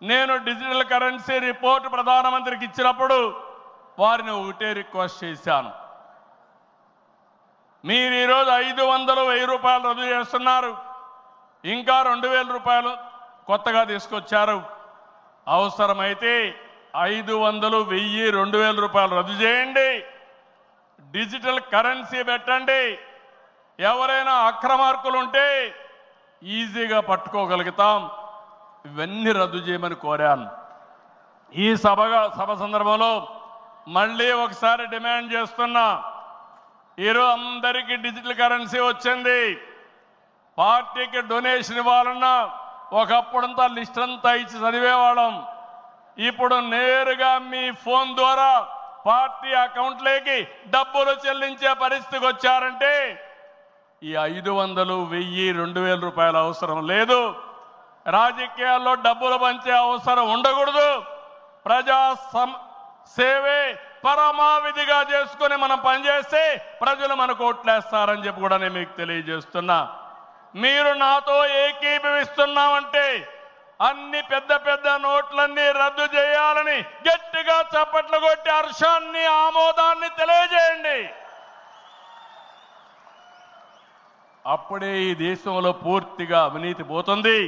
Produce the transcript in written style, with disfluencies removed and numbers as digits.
నేను digital currency report ప్రధానమంత్రికి ఇచ్చినప్పుడు వారిని ఒకటే రిక్వెస్ట్ చేశాను. మీరు ఈరోజు 500, 1000 రూపాయలు రద్దు చేస్తున్నారు, ఇంకా 2000 రూపాయలు కొత్తగా తీసుకొచ్చారు. అవసరమైతే 500, 1000, 2000 రూపాయలు రద్దు చేయండి, డిజిటల్ కరెన్సీ పెట్టండి. ఎవరైనా అక్రమార్కులు ఉంటే ఈజీగా పట్టుకోగలుగుతాం. ఇవన్నీ రద్దు చేయమని కోరాను. ఈ సభ సందర్భంలో మళ్ళీ ఒకసారి డిమాండ్ చేస్తున్నా. ఈరోజు అందరికీ డిజిటల్ కరెన్సీ వచ్చింది. పార్టీకి డొనేషన్ ఇవ్వాలన్నా ఒకప్పుడంతా లిస్ట్ అంతా ఇచ్చి చదివేవాళ్ళం. ఇప్పుడు నేరుగా మీ ఫోన్ ద్వారా పార్టీ అకౌంట్లోకి డబ్బులు చెల్లించే పరిస్థితికి వచ్చారంటే ఈ 500, 1000, 2000 రూపాయల అవసరం లేదు. రాజకీయాల్లో డబ్బులు పంచే అవసరం ఉండకూడదు. ప్రజా సేవే పరమావిధిగా చేసుకుని మనం పనిచేస్తే ప్రజలు మనకు ఓట్లేస్తారని చెప్పి కూడా నేను మీకు తెలియజేస్తున్నా. మీరు నాతో ఏకీభవిస్తున్నామంటే అన్ని పెద్ద పెద్ద నోట్లన్నీ రద్దు చేయాలని గట్టిగా చప్పట్లు కొట్టి హర్షాన్ని, ఆమోదాన్ని తెలియజేయండి. అప్పుడే ఈ దేశంలో పూర్తిగా అవినీతి పోతుంది.